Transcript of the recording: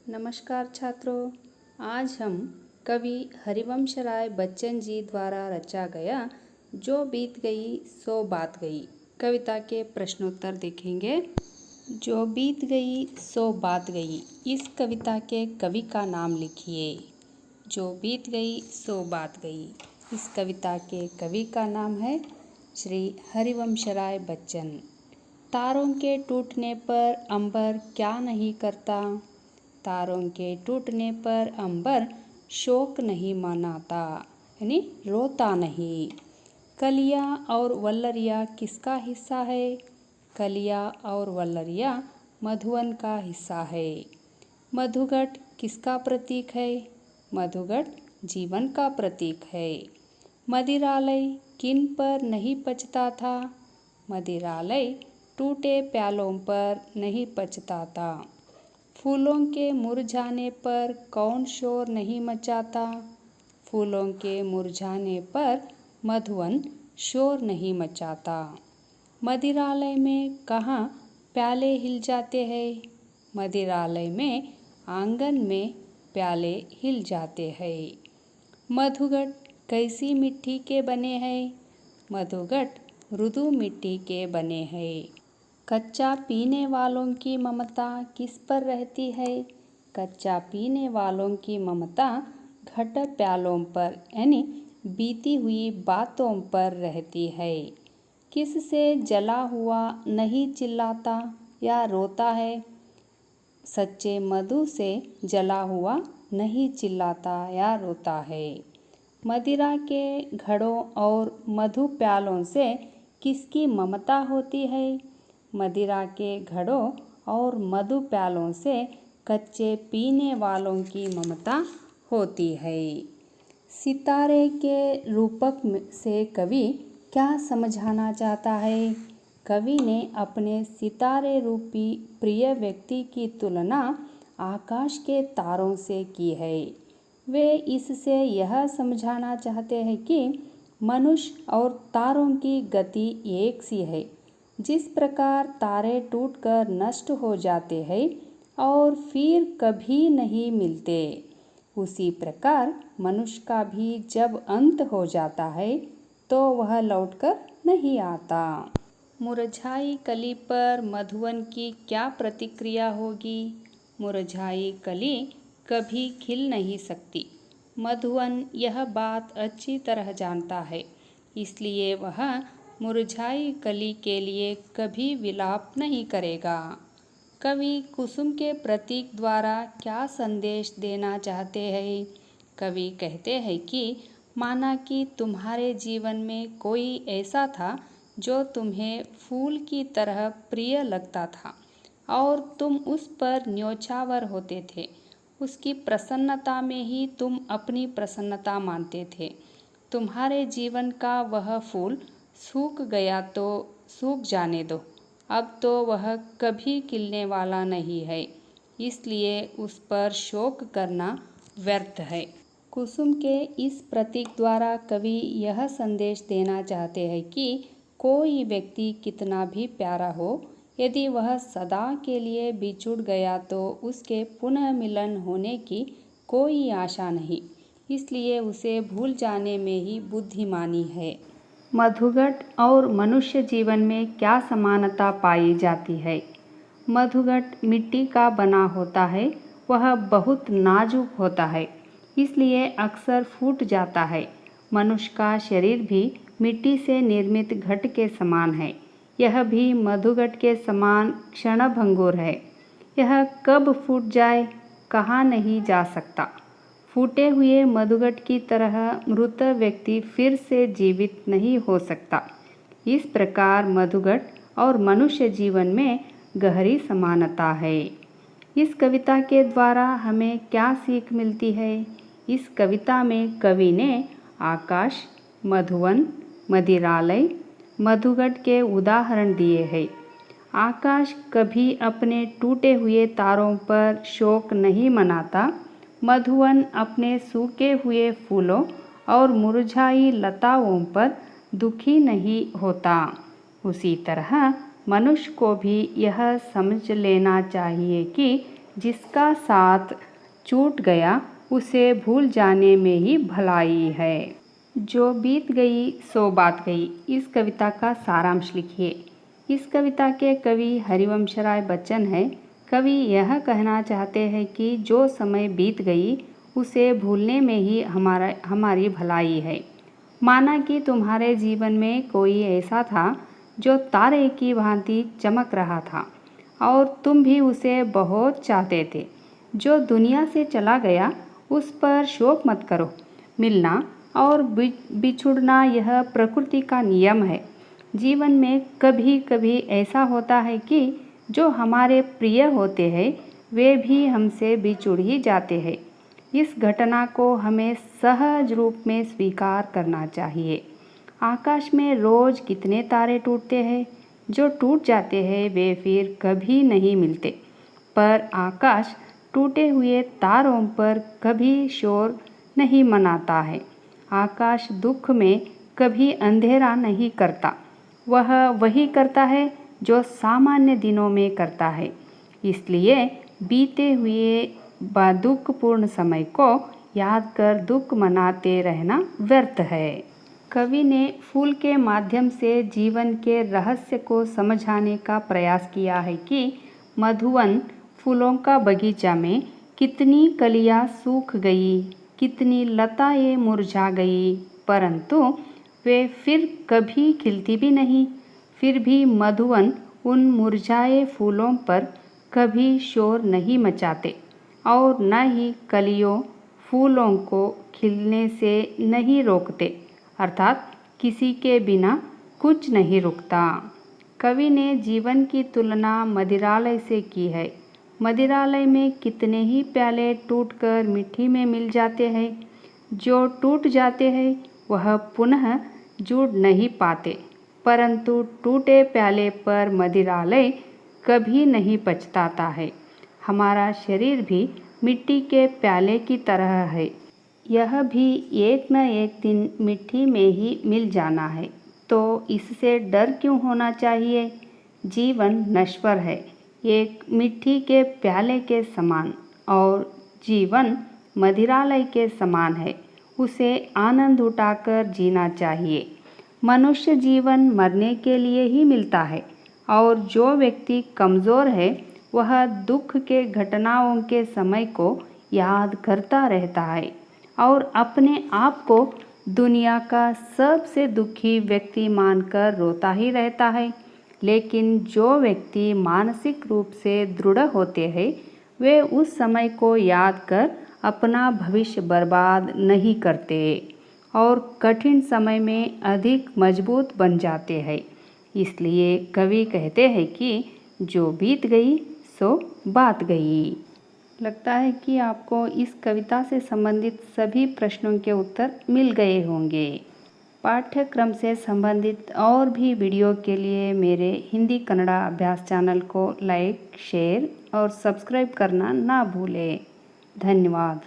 नमस्कार छात्रों, आज हम कवि हरिवंश राय बच्चन जी द्वारा रचा गया जो बीत गई सो बात गई कविता के प्रश्नोत्तर देखेंगे। जो बीत गई सो बात गई, इस कविता के कवि का नाम लिखिए। जो बीत गई सो बात गई, इस कविता के कवि का नाम है श्री हरिवंश राय बच्चन। तारों के टूटने पर अंबर क्या नहीं करता, तारों के टूटने पर अंबर शोक नहीं मनाता, यानी रोता नहीं। कलिया और वल्लरिया किसका हिस्सा है? कलिया और वल्लरिया मधुवन का हिस्सा है। मधुघट किसका प्रतीक है? मधुघट जीवन का प्रतीक है। मदिरालय किन पर नहीं पचता था? मदिरालय टूटे प्यालों पर नहीं पचता था। फूलों के मुरझाने पर कौन शोर नहीं मचाता? फूलों के मुरझाने पर मधुवन शोर नहीं मचाता। मदिरालय में कहाँ प्याले हिल जाते हैं? मदिरालय में आंगन में प्याले हिल जाते हैं। मधुघट कैसी मिट्टी के बने हैं? मधुघट मृदु मिट्टी के बने हैं। कच्चा पीने वालों की ममता किस पर रहती है? कच्चा पीने वालों की ममता घट प्यालों पर, यानी बीती हुई बातों पर रहती है। किससे जला हुआ नहीं चिल्लाता या रोता है? सच्चे मधु से जला हुआ नहीं चिल्लाता या रोता है। मदिरा के घड़ों और मधु प्यालों से किसकी ममता होती है? मदिरा के घड़ों और मधु प्यालों से कच्चे पीने वालों की ममता होती है। सितारे के रूपक से कवि क्या समझाना चाहता है? कवि ने अपने सितारे रूपी प्रिय व्यक्ति की तुलना आकाश के तारों से की है। वे इससे यह समझाना चाहते हैं कि मनुष्य और तारों की गति एक सी है। जिस प्रकार तारे टूटकर नष्ट हो जाते हैं और फिर कभी नहीं मिलते, उसी प्रकार मनुष्य का भी जब अंत हो जाता है तो वह लौटकर नहीं आता। मुरझाई कली पर मधुवन की क्या प्रतिक्रिया होगी? मुरझाई कली कभी खिल नहीं सकती। मधुवन यह बात अच्छी तरह जानता है, इसलिए वह मुरझाई कली के लिए कभी विलाप नहीं करेगा। कवि कुसुम के प्रतीक द्वारा क्या संदेश देना चाहते हैं? कवि कहते हैं कि माना कि तुम्हारे जीवन में कोई ऐसा था जो तुम्हें फूल की तरह प्रिय लगता था और तुम उस पर न्योछावर होते थे। उसकी प्रसन्नता में ही तुम अपनी प्रसन्नता मानते थे। तुम्हारे जीवन का वह फूल सूख गया तो सूख जाने दो, अब तो वह कभी खिलने वाला नहीं है, इसलिए उस पर शोक करना व्यर्थ है। कुसुम के इस प्रतीक द्वारा कवि यह संदेश देना चाहते हैं कि कोई व्यक्ति कितना भी प्यारा हो, यदि वह सदा के लिए बिछुड़ गया तो उसके पुनः मिलन होने की कोई आशा नहीं, इसलिए उसे भूल जाने में ही बुद्धिमानी है। मधुघट और मनुष्य जीवन में क्या समानता पाई जाती है? मधुघट मिट्टी का बना होता है, वह बहुत नाजुक होता है, इसलिए अक्सर फूट जाता है। मनुष्य का शरीर भी मिट्टी से निर्मित घट के समान है, यह भी मधुघट के समान क्षणभंगुर है। यह कब फूट जाए कहा नहीं जा सकता। फूटे हुए मधुघट की तरह मृत व्यक्ति फिर से जीवित नहीं हो सकता। इस प्रकार मधुघट और मनुष्य जीवन में गहरी समानता है। इस कविता के द्वारा हमें क्या सीख मिलती है? इस कविता में कवि ने आकाश, मधुवन, मदिरालय, मधुघट के उदाहरण दिए हैं। आकाश कभी अपने टूटे हुए तारों पर शोक नहीं मनाता। मधुवन अपने सूखे हुए फूलों और मुरझाई लताओं पर दुखी नहीं होता। उसी तरह मनुष्य को भी यह समझ लेना चाहिए कि जिसका साथ छूट गया उसे भूल जाने में ही भलाई है। जो बीत गई सो बात गई। इस कविता का सारांश लिखिए। इस कविता के कवि हरिवंशराय बच्चन हैं। कवि यह कहना चाहते हैं कि जो समय बीत गई उसे भूलने में ही हमारी भलाई है। माना कि तुम्हारे जीवन में कोई ऐसा था जो तारे की भांति चमक रहा था और तुम भी उसे बहुत चाहते थे। जो दुनिया से चला गया उस पर शोक मत करो। मिलना और बिछुड़ना यह प्रकृति का नियम है। जीवन में कभी कभी ऐसा होता है कि जो हमारे प्रिय होते हैं वे भी हमसे बिछुड़ ही जाते हैं। इस घटना को हमें सहज रूप में स्वीकार करना चाहिए। आकाश में रोज कितने तारे टूटते हैं। जो टूट जाते हैं वे फिर कभी नहीं मिलते, पर आकाश टूटे हुए तारों पर कभी शोर नहीं मनाता है। आकाश दुख में कभी अंधेरा नहीं करता। वह वही करता है जो सामान्य दिनों में करता है। इसलिए बीते हुए दुखपूर्ण समय को याद कर दुख मनाते रहना व्यर्थ है। कवि ने फूल के माध्यम से जीवन के रहस्य को समझाने का प्रयास किया है कि मधुवन फूलों का बगीचा में कितनी कलियां सूख गई, कितनी लताएं मुरझा गई, परंतु वे फिर कभी खिलती भी नहीं। फिर भी मधुवन उन मुरझाए फूलों पर कभी शोर नहीं मचाते और न ही कलियों फूलों को खिलने से नहीं रोकते, अर्थात किसी के बिना कुछ नहीं रुकता। कवि ने जीवन की तुलना मदिरालय से की है। मदिरालय में कितने ही प्याले टूटकर मिट्टी में मिल जाते हैं। जो टूट जाते हैं वह पुनः जुड़ नहीं पाते, परंतु टूटे प्याले पर मदिरालय कभी नहीं पछताता है। हमारा शरीर भी मिट्टी के प्याले की तरह है। यह भी एक न एक दिन मिट्टी में ही मिल जाना है, तो इससे डर क्यों होना चाहिए। जीवन नश्वर है, एक मिट्टी के प्याले के समान, और जीवन मदिरालय के समान है। उसे आनंद उठाकर जीना चाहिए। मनुष्य जीवन मरने के लिए ही मिलता है, और जो व्यक्ति कमज़ोर है वह दुख के घटनाओं के समय को याद करता रहता है और अपने आप को दुनिया का सबसे दुखी व्यक्ति मानकर रोता ही रहता है। लेकिन जो व्यक्ति मानसिक रूप से दृढ़ होते हैं वे उस समय को याद कर अपना भविष्य बर्बाद नहीं करते और कठिन समय में अधिक मजबूत बन जाते हैं। इसलिए कवि कहते हैं कि जो बीत गई सो बात गई। लगता है कि आपको इस कविता से संबंधित सभी प्रश्नों के उत्तर मिल गए होंगे। पाठ्यक्रम से संबंधित और भी वीडियो के लिए मेरे हिंदी कन्नड़ा अभ्यास चैनल को लाइक, शेयर और सब्सक्राइब करना ना भूलें। धन्यवाद।